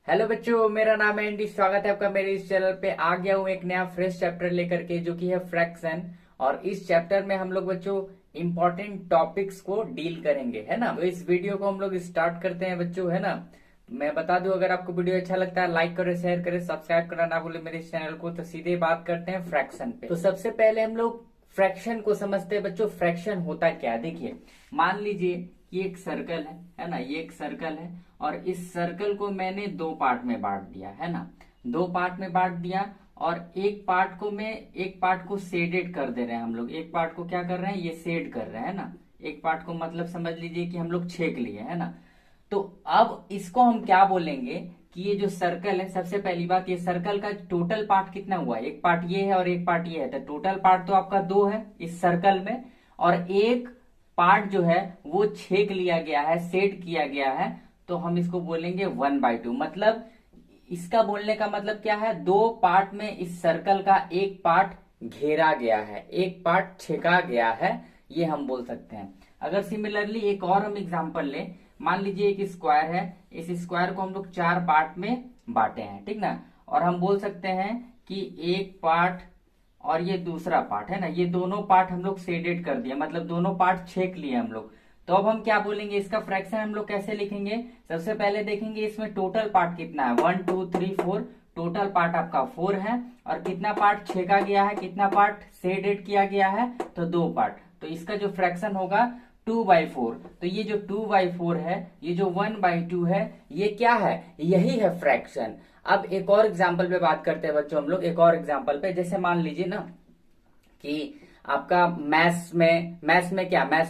Hello बच्चों, मेरा नाम है एंडी। स्वागत है आपका मेरे इस चैनल पे। आ गया हूँ एक नया फ्रेश चैप्टर लेकर के, जो कि है फ्रैक्शन। और इस चैप्टर में हम लोग बच्चों इंपॉर्टेंट टॉपिक्स को डील करेंगे, है ना। तो इस वीडियो को हम लोग स्टार्ट करते हैं बच्चों, है ना। मैं बता दूं, अगर आपको वीडियो अच्छा लगता है लाइक करें, शेयर करें, सब्सक्राइब करना ना भूले मेरे इस चैनल को। तो सीधे बात करते हैं फ्रैक्शन पे। तो सबसे पहले हम लोग फ्रैक्शन को समझते हैं बच्चों। फ्रैक्शन होता क्या है, देखिए। मान लीजिए ये एक सर्कल है ना। ये एक सर्कल है और इस सर्कल को मैंने दो पार्ट में बांट दिया, है ना। दो पार्ट में बांट दिया और एक पार्ट को शेडेड कर दे रहे हैं हम लोग। एक पार्ट को क्या कर रहे हैं, ये शेड कर रहे हैं ना। एक पार्ट को मतलब समझ लीजिए कि हम लोग छेक लिए, है ना। तो अब इसको हम क्या बोलेंगे कि ये जो सर्कल है, सबसे पहली बात, ये सर्कल का टोटल पार्ट कितना हुआ। एक पार्ट ये है और एक पार्ट ये है, तो टोटल पार्ट तो आपका दो है इस सर्कल में। और एक पार्ट जो है वो छेक लिया गया है, सेट किया गया है, तो हम इसको बोलेंगे 1/2। मतलब इसका बोलने का मतलब क्या है, दो पार्ट में इस सर्कल का एक पार्ट घेरा गया है, एक पार्ट छेका गया है, ये हम बोल सकते हैं। अगर सिमिलरली एक और हम एग्जांपल लें, मान लीजिए एक स्क्वायर है। इस स्क्वायर को हम लोग चार पार्ट में बांटे हैं, ठीक ना। और हम बोल सकते हैं कि एक पार्ट और ये दूसरा पार्ट है ना, ये दोनों पार्ट हम लोग शेडेड कर दिया, मतलब दोनों पार्ट छेक लिए हम लोग। तो अब हम क्या बोलेंगे, इसका फ्रैक्शन हम लोग कैसे लिखेंगे। सबसे पहले देखेंगे इसमें टोटल पार्ट कितना है, 1 2 3 4। टोटल पार्ट आपका 4 है। और कितना पार्ट छेका गया है, कितना पार्ट शेडेड किया गया है, तो दो पार्ट। तो इसका जो फ्रैक्शन होगा 2/4। तो ये जो 2/4 है, ये जो 1/2 है, ये क्या है, यही है फ्रैक्शन। अब एक और एग्जाम्पल पे बात करते हैं बच्चों हम लोग। एक और एग्जाम्पल पे, जैसे मान लीजिए ना कि आपका मैथ्स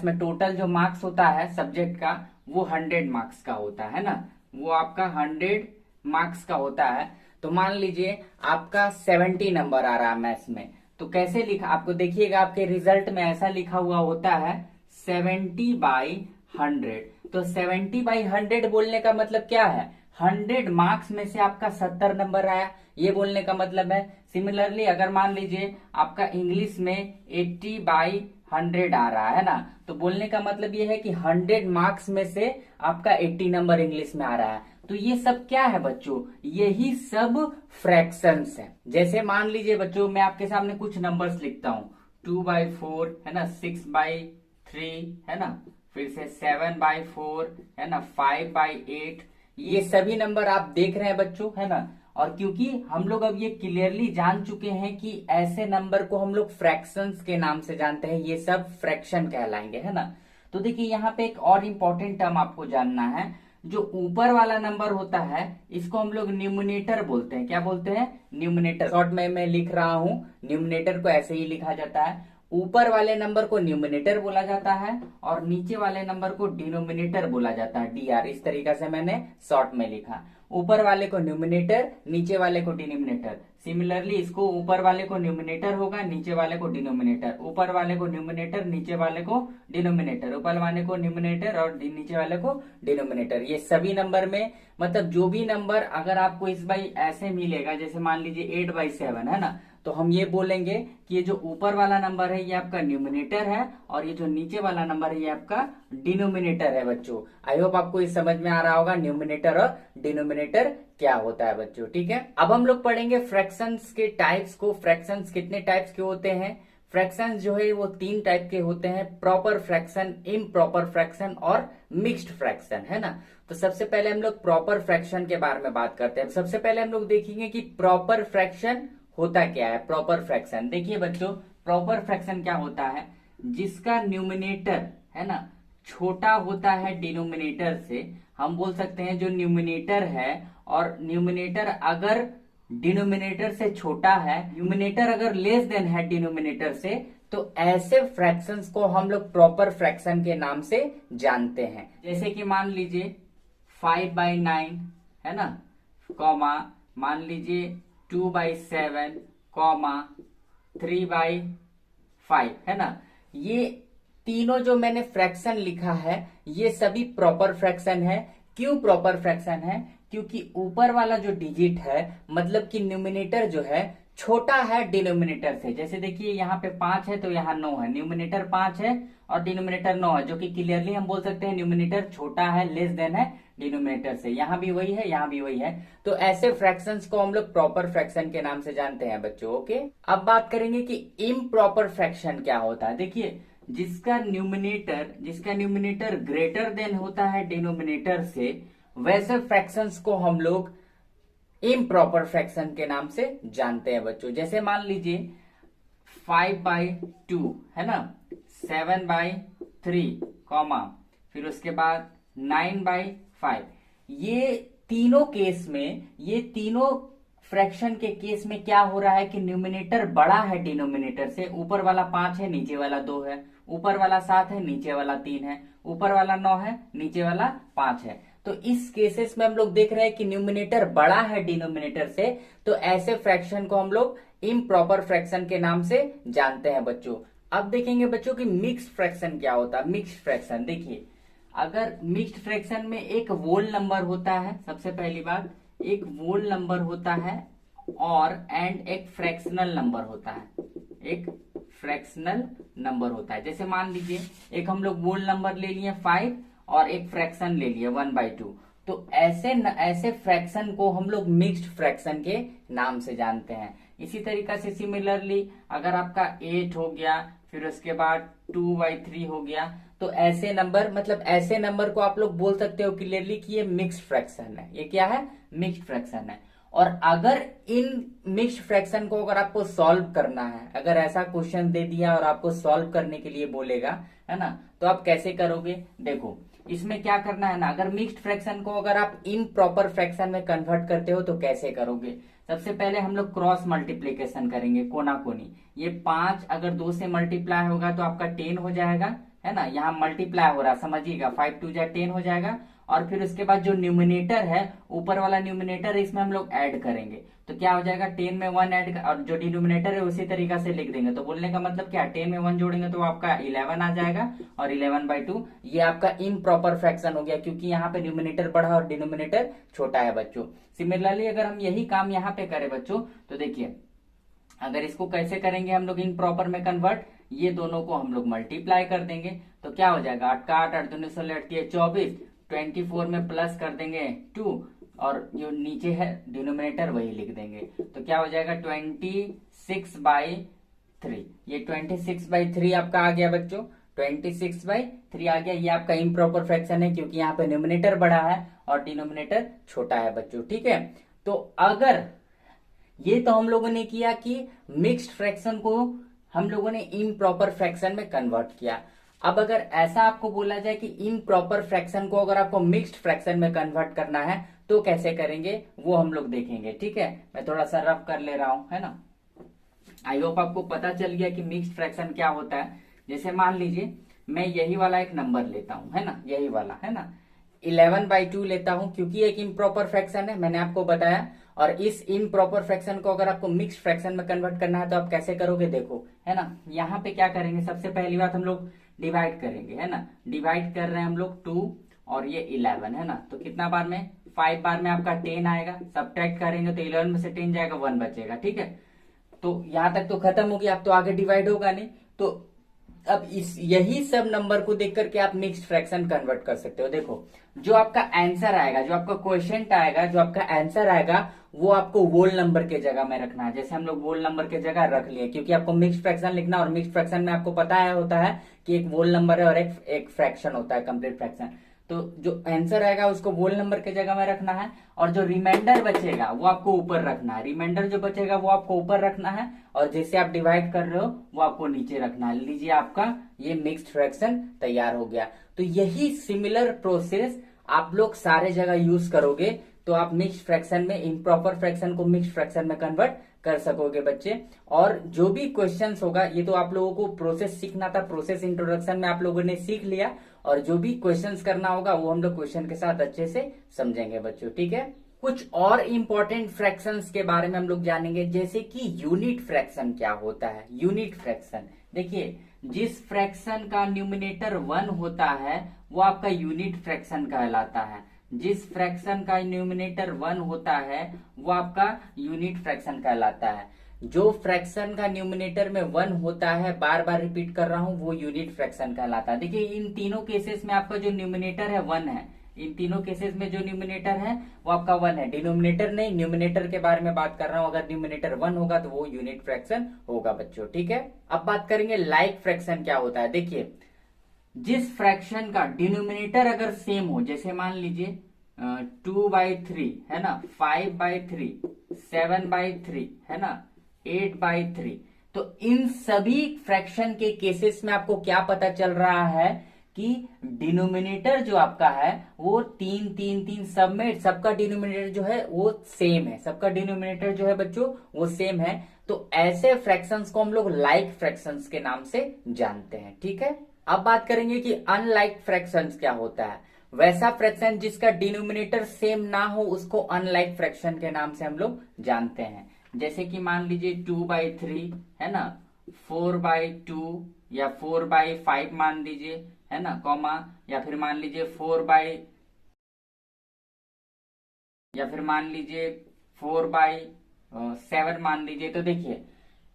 में टोटल जो मार्क्स होता है सब्जेक्ट का, वो 100 मार्क्स का होता है ना। वो आपका 100 मार्क्स का होता है। तो मान लीजिए आपका 70 नंबर आ रहा है मैथ्स में। तो कैसे लिखा, आपको देखिएगा आपके रिजल्ट में ऐसा लिखा हुआ होता है 70/100। तो 70/100 बोलने का मतलब क्या है, 100 मार्क्स में से आपका 70 नंबर आया, ये बोलने का मतलब है। सिमिलरली अगर मान लीजिए आपका इंग्लिश में 80/100 आ रहा है ना, तो बोलने का मतलब ये है कि 100 मार्क्स में से आपका 80 नंबर इंग्लिश में आ रहा है। तो ये सब क्या है बच्चों, यही सब फ्रैक्शंस है। जैसे मान लीजिए बच्चों, मैं आपके सामने कुछ नंबर्स लिखता हूँ, 2/4 है ना, 6/3 है ना, फिर से 7/4 है ना, 5/8। ये सभी नंबर आप देख रहे हैं बच्चों, है ना। और क्योंकि हम लोग अब ये क्लियरली जान चुके हैं कि ऐसे नंबर को हम लोग फ्रैक्शंस के नाम से जानते हैं, ये सब फ्रैक्शन कहलाएंगे, है ना। तो देखिए यहाँ पे एक और इम्पोर्टेंट टर्म आपको जानना है। जो ऊपर वाला नंबर होता है, इसको हम लोग न्यूमरेटर बोलते हैं। क्या बोलते हैं, न्यूमरेटर। शॉर्ट में मैं लिख रहा हूं, न्यूमरेटर को ऐसे ही लिखा जाता है। ऊपर वाले नंबर को न्यूमरेटर बोला जाता है और नीचे वाले नंबर को डिनोमिनेटर बोला जाता है, DR। इस तरीका से मैंने शॉर्ट में लिखा, ऊपर वाले को न्यूमरेटर, नीचे वाले को डिनोमिनेटर। सिमिलरली इसको ऊपर वाले को न्यूमरेटर होगा, नीचे वाले को डिनोमिनेटर, ऊपर वाले को न्यूमरेटर, नीचे वाले को डिनोमिनेटर, ऊपर वाले को न्यूमरेटर और नीचे वाले को डिनोमिनेटर। ये सभी नंबर में, मतलब जो भी नंबर अगर आपको इस बाई ऐसे मिलेगा, जैसे मान लीजिए 8/7 है ना, तो हम ये बोलेंगे कि ये जो ऊपर वाला नंबर है ये आपका न्यूमरेटर है और ये जो नीचे वाला नंबर है ये आपका डिनोमिनेटर है बच्चों। आई होप आपको ये समझ में आ रहा होगा न्यूमरेटर और डिनोमिनेटर क्या होता है बच्चों, ठीक है। अब हम लोग पढ़ेंगे फ्रैक्शंस के टाइप्स को। फ्रैक्शंस कितने टाइप्स के होते हैं, फ्रैक्शंस जो है वो 3 टाइप के होते हैं, प्रॉपर फ्रैक्शन, इम्प्रॉपर फ्रैक्शन और मिक्स्ड फ्रैक्शन, है ना। तो सबसे पहले हम लोग प्रॉपर फ्रैक्शन के बारे में बात करते हैं। सबसे पहले हम लोग देखेंगे कि प्रॉपर फ्रैक्शन होता क्या है। प्रॉपर फ्रैक्शन देखिए बच्चों, प्रॉपर फ्रैक्शन क्या होता है, जिसका न्यूमरेटर है ना छोटा होता है डिनोमिनेटर से। हम बोल सकते हैं जो न्यूमरेटर है, और न्यूमरेटर अगर डिनोमिनेटर से छोटा है, न्यूमरेटर अगर लेस देन है डिनोमिनेटर से, तो ऐसे फ्रैक्शंस को हम लोग प्रॉपर फ्रैक्शन के नाम से जानते हैं। जैसे कि मान लीजिए 5/9 है ना, कॉमा मान लीजिए 2/7, कॉमा 3/5 है ना। ये तीनों जो मैंने फ्रैक्शन लिखा है ये सभी प्रॉपर फ्रैक्शन है। क्यों प्रॉपर फ्रैक्शन है, क्योंकि ऊपर वाला जो डिजिट है, मतलब कि न्यूमरेटर जो है छोटा है डिनोमिनेटर से। जैसे देखिए यहाँ पे 5 है तो यहाँ 9 है, न्यूमिनेटर 5 है और डिनोमिनेटर 9 है, जो कि क्लियरली हम बोल सकते हैं न्यूमिनेटर छोटा है, लेस देन है डिनोमिनेटर से। यहाँ भी वही है, यहाँ भी वही है। तो ऐसे फ्रैक्शंस को हम लोग प्रॉपर फ्रैक्शन के नाम से जानते हैं बच्चों। ओके, अब बात करेंगे कि इम्प्रॉपर फ्रैक्शन क्या होता है। देखिए, जिसका न्यूमिनेटर ग्रेटर देन होता है डिनोमिनेटर से, वैसे फ्रैक्शंस को हम लोग इम्प्रॉपर फ्रैक्शन के नाम से जानते हैं बच्चों। जैसे मान लीजिए 5/2 है ना, 7/3 कॉमा, फिर उसके बाद 9/5। ये तीनों केस में, ये तीनों फ्रैक्शन के केस में क्या हो रहा है कि न्यूमिनेटर बड़ा है डिनोमिनेटर से। ऊपर वाला 5 है, नीचे वाला 2 है। ऊपर वाला 7 है, नीचे वाला 3 है। ऊपर वाला 9 है, नीचे वाला 5 है। तो इस केसेस में हम लोग देख रहे हैं कि न्यूमिनेटर बड़ा है डिनोमिनेटर से, तो ऐसे फ्रैक्शन को हम लोग इम्प्रॉपर फ्रैक्शन के नाम से जानते हैं बच्चों। अब देखेंगे बच्चों कि मिक्स्ड फ्रैक्शन क्या होता है। मिक्स्ड फ्रैक्शन देखिए, अगर मिक्स्ड फ्रैक्शन में एक वोल नंबर होता है, सबसे पहली बात एक वोल नंबर होता है और एंड एक फ्रैक्शनल नंबर होता है, एक फ्रैक्शनल नंबर होता है। जैसे मान लीजिए एक हम लोग वोल नंबर ले लिए 5 और एक फ्रैक्शन ले लिए 1/2, तो ऐसे फ्रैक्शन को हम लोग मिक्स्ड फ्रैक्शन के नाम से जानते हैं। इसी तरीका से सिमिलरली अगर आपका 8 हो गया, फिर उसके बाद 2/3 हो गया, तो ऐसे नंबर, मतलब ऐसे नंबर को आप लोग बोल सकते हो क्लियरली कि ये मिक्स्ड फ्रैक्शन है। ये क्या है? मिक्स्ड फ्रैक्शन है। और अगर इन मिक्स्ड फ्रैक्शन को अगर आपको सॉल्व करना है, अगर ऐसा क्वेश्चन दे दिया और आपको सॉल्व करने के लिए बोलेगा, है ना, तो आप कैसे करोगे? देखो, इसमें क्या करना है ना, अगर मिक्स्ड फ्रैक्शन को अगर आप इम्प्रॉपर फ्रैक्शन में कन्वर्ट करते हो तो कैसे करोगे? सबसे पहले हम लोग क्रॉस मल्टीप्लीकेशन करेंगे, कोना कोनी। ये 5 अगर 2 से मल्टीप्लाई होगा तो आपका 10 हो जाएगा, है ना। यहाँ मल्टीप्लाई हो रहा है, समझिएगा, 5 2 10 हो जाएगा। और फिर उसके बाद जो न्यूमिनेटर है, ऊपर वाला न्यूमिनेटर, इसमें हम लोग ऐड करेंगे तो क्या हो जाएगा? 10 में 1 ऐड, और जो डिनोमिनेटर है उसी तरीका से लिख देंगे। तो बोलने का मतलब क्या, 10 में 1 जोड़ेंगे तो आपका 11 आ जाएगा, और 11/2 ये आपका इम्प्रॉपर फ्रैक्शन हो गया, क्योंकि यहाँ पे न्यूमिनेटर बड़ा और डिनोमिनेटर छोटा है बच्चों। सिमिलरली अगर हम यही काम यहाँ पे करें बच्चों, तो देखिए अगर इसको कैसे करेंगे हम लोग इम्प्रॉपर में कन्वर्ट, ये दोनों को हम लोग मल्टीप्लाई कर देंगे तो क्या हो जाएगा? 8 का 8, 8 दूनी 16, 8 तिया 24, 24 में प्लस कर देंगे 2, और जो नीचे है डिनोमिनेटर वही लिख देंगे तो क्या हो जाएगा? 26/3। ये 26/3 आपका आ गया बच्चों, 26/3 आ गया। ये आपका इम्प्रॉपर फ्रैक्शन है क्योंकि यहाँ पे न्यूमिनेटर बड़ा है और डिनोमिनेटर छोटा है बच्चों, ठीक है। तो अगर ये तो हम लोगों ने किया कि मिक्स्ड फ्रैक्शन को हम लोगों ने इम्प्रॉपर फ्रैक्शन में कन्वर्ट किया। अब अगर ऐसा आपको बोला जाए कि इम्प्रॉपर फ्रैक्शन को अगर आपको मिक्स्ड फ्रैक्शन में कन्वर्ट करना है तो कैसे करेंगे, वो हम लोग देखेंगे, ठीक है। मैं थोड़ा सा रफ कर ले रहा हूं, है ना। आई होप आपको पता चल गया कि मिक्स्ड फ्रैक्शन क्या होता है। जैसे मान लीजिए मैं यही वाला एक नंबर लेता हूं, है ना, यही वाला, है ना, 11/2 लेता हूं क्योंकि एक इम्प्रॉपर फ्रैक्शन है, मैंने आपको बताया। और इस इम्प्रॉपर फ्रैक्शन को अगर आपको मिक्स्ड फ्रैक्शन में कन्वर्ट करना है तो आप कैसे करोगे, देखो, है ना। यहाँ पे क्या करेंगे, सबसे पहली बात हम लोग डिवाइड करेंगे, है ना। डिवाइड कर रहे हैं हम लोग 2 और ये 11, है ना। तो कितना बार में? 5 बार में आपका 10 आएगा। सब्ट्रैक्ट करेंगे तो 11 में से 10 जाएगा, 1 बचेगा, ठीक है। तो यहां तक तो खत्म हो गया, अब तो आगे डिवाइड होगा नहीं। तो अब यही सब नंबर को देख करके आप मिक्स्ड फ्रैक्शन कन्वर्ट कर सकते हो। देखो, जो आपका आंसर आएगा, जो आपका क्वेश्चन आएगा, जो आपका आंसर आएगा, वो आपको वोल नंबर के जगह में रखना है। जैसे हम लोग वोल नंबर के जगह रख लिए, क्योंकि आपको मिक्स्ड फ्रैक्शन लिखना, और मिक्स्ड फ्रैक्शन में आपको पता है होता है कि एक वोल नंबर है और एक फ्रैक्शन होता है, कंप्लीट फ्रैक्शन। तो जो आंसर आएगा उसको वोल नंबर के जगह में रखना है, और जो रिमाइंडर बचेगा वो आपको ऊपर रखना है। रिमाइंडर जो बचेगा वो आपको ऊपर रखना है, और जैसे आप डिवाइड कर रहे हो वो आपको नीचे रखना है। लीजिए, आपका ये मिक्स्ड फ्रैक्शन तैयार हो गया। तो यही सिमिलर प्रोसेस आप लोग सारे जगह यूज करोगे तो आप मिक्स्ड फ्रैक्शन में, इम्प्रॉपर फ्रैक्शन को मिक्स्ड फ्रैक्शन में कन्वर्ट कर सकोगे बच्चे। और जो भी क्वेश्चंस होगा, ये तो आप लोगों को प्रोसेस सीखना था, प्रोसेस इंट्रोडक्शन में आप लोगों ने सीख लिया, और जो भी क्वेश्चंस करना होगा वो हम लोग क्वेश्चन के साथ अच्छे से समझेंगे बच्चों, ठीक है। कुछ और इंपॉर्टेंट फ्रैक्शंस के बारे में हम लोग जानेंगे, जैसे कि यूनिट फ्रैक्शन क्या होता है। यूनिट फ्रैक्शन देखिए, जिस फ्रैक्शन का न्यूमिनेटर 1 होता है वो आपका यूनिट फ्रैक्शन कहलाता है। जिस फ्रैक्शन का न्यूमिनेटर 1 होता है वो आपका यूनिट फ्रैक्शन कहलाता है। जो फ्रैक्शन का न्यूमिनेटर में 1 होता है, बार बार रिपीट कर रहा हूं, वो यूनिट फ्रैक्शन कहलाता है। देखिए इन तीनों केसेस में आपका जो न्यूमिनेटर है 1 है, इन तीनों केसेस में जो न्यूमिनेटर है वो आपका 1 है, डिनोमिनेटर नहीं, न्यूमिनेटर के बारे में बात कर रहा हूं। अगर न्यूमिनेटर 1 होगा तो वो यूनिट फ्रैक्शन होगा बच्चों, ठीक है। अब बात करेंगे लाइक फ्रैक्शन क्या होता है। देखिए जिस फ्रैक्शन का डिनोमिनेटर अगर सेम हो, जैसे मान लीजिए 2/3 है ना, 5/3, 7/3 है ना, 8/3, तो इन सभी फ्रैक्शन के केसेस में आपको क्या पता चल रहा है कि डिनोमिनेटर जो आपका है वो 3 3 3 सब में सबका डिनोमिनेटर जो है वो सेम है, सबका डिनोमिनेटर जो है बच्चों वो सेम है। तो ऐसे फ्रैक्शंस को हम लोग लाइक फ्रैक्शंस के नाम से जानते हैं, ठीक है। अब बात करेंगे कि अनलाइक फ्रैक्शंस क्या होता है। वैसा फ्रैक्शन जिसका डिनोमिनेटर सेम ना हो उसको अनलाइक फ्रैक्शन के नाम से हम लोग जानते हैं। जैसे कि मान लीजिए 2/3 है ना, 4/2 या 4/5 मान लीजिए है ना, कॉमा, या फिर मान लीजिए 4/7 मान लीजिए। तो देखिए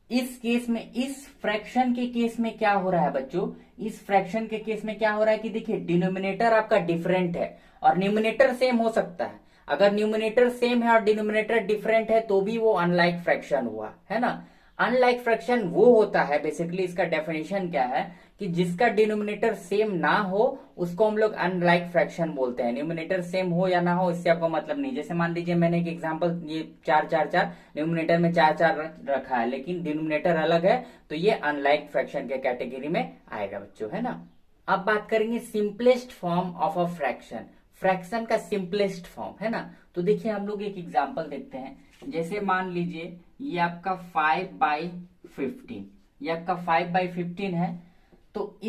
इस केस में, इस फ्रैक्शन के केस में क्या हो रहा है बच्चों, इस फ्रैक्शन के केस में क्या हो रहा है कि देखिए डिनोमिनेटर आपका डिफरेंट है और न्यूमिनेटर सेम हो सकता है। अगर न्यूमिनेटर सेम है और डिनोमिनेटर डिफरेंट है तो भी वो अनलाइक फ्रैक्शन हुआ, है ना। अनलाइक फ्रैक्शन वो होता है, बेसिकली इसका डेफिनेशन क्या है कि जिसका डिनोमिनेटर सेम ना हो उसको हम लोग अनलाइक फ्रैक्शन बोलते हैं। न्यूमिनेटर सेम हो या ना हो इससे आपको मतलब नहीं। जैसे मान लीजिए मैंने एक एग्जांपल, ये 4 4 4, न्यूमिनेटर में 4 4 रखा है लेकिन डिनोमिनेटर अलग है, तो ये अनलाइक फ्रैक्शन के कैटेगरी में आएगा बच्चों, है ना। अब बात करेंगे simplest form of a fraction, fraction का सिंपलेस्ट फॉर्म, है ना। तो देखिए हम लोग एक एग्जांपल देखते हैं। जैसे मान लीजिए ये आपका 5/15, ये आपका 5/15 है। तो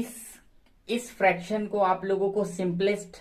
इस फ्रैक्शन को आप लोगों को सिंपलेस्ट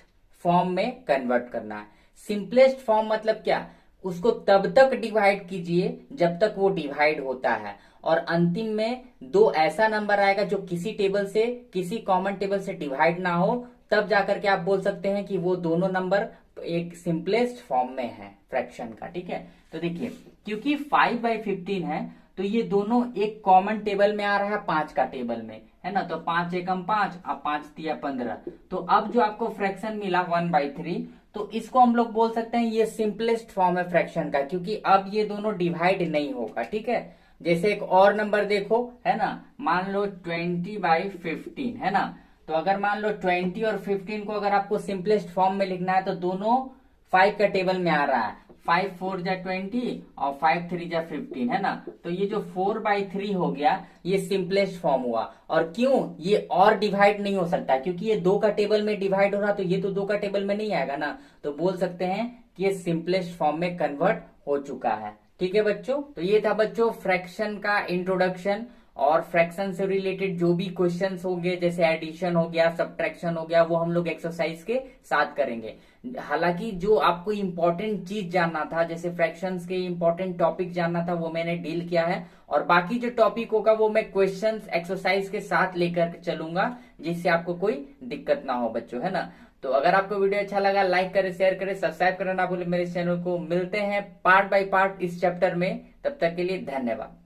फॉर्म में कन्वर्ट करना है। सिंपलेस्ट फॉर्म मतलब क्या, उसको तब तक डिवाइड कीजिए जब तक वो डिवाइड होता है और अंतिम में दो ऐसा नंबर आएगा जो किसी टेबल से, किसी कॉमन टेबल से डिवाइड ना हो, तब जाकर के आप बोल सकते हैं कि वो दोनों नंबर एक सिंपलेस्ट फॉर्म में है फ्रैक्शन का, ठीक है। तो देखिए क्योंकि 5/15 है तो ये दोनों एक कॉमन टेबल में आ रहा है, 5 का टेबल में, है ना। तो 5 एकम 5, अब 5 तिया 15। तो अब जो आपको फ्रैक्शन मिला 1/3, तो इसको हम लोग बोल सकते हैं ये सिंपलेस्ट फॉर्म है फ्रैक्शन का, क्योंकि अब ये दोनों डिवाइड नहीं होगा, ठीक है। जैसे एक और नंबर देखो, है ना, मान लो 20/15, है ना। तो अगर मान लो 20 और 15 को अगर आपको सिंपलेस्ट फॉर्म में लिखना है तो दोनों 5 का टेबल में आ रहा है, 5 4 जा 20 और 5 3 जा 15, है ना। तो ये जो 4/3 हो गया ये सिंपलेस्ट फॉर्म हुआ। और क्यों, ये और डिवाइड नहीं हो सकता क्योंकि ये 2 का टेबल में डिवाइड हो रहा, तो ये तो 2 का टेबल में नहीं आएगा ना। तो बोल सकते हैं कि ये सिंपलेस्ट फॉर्म में कन्वर्ट हो चुका है, ठीक है बच्चों। तो ये था बच्चों फ्रैक्शन का इंट्रोडक्शन, और फ्रैक्शन से रिलेटेड जो भी क्वेश्चंस हो गए जैसे एडिशन हो गया, सब्ट्रैक्शन हो गया, वो हम लोग एक्सरसाइज के साथ करेंगे। हालांकि जो आपको इंपॉर्टेंट चीज जानना था, जैसे फ्रैक्शंस के इंपॉर्टेंट टॉपिक जानना था, वो मैंने डील किया है, और बाकी जो टॉपिक होगा वो मैं क्वेश्चंस एक्सरसाइज के साथ लेकर चलूंगा, जिससे आपको कोई दिक्कत ना हो बच्चों, है ना। तो अगर आपको वीडियो अच्छा लगा लाइक करें, शेयर करें, सब्सक्राइब करना ना भूलें मेरे चैनल को। मिलते हैं पार्ट बाय पार्ट इस चैप्टर में, तब तक के लिए धन्यवाद।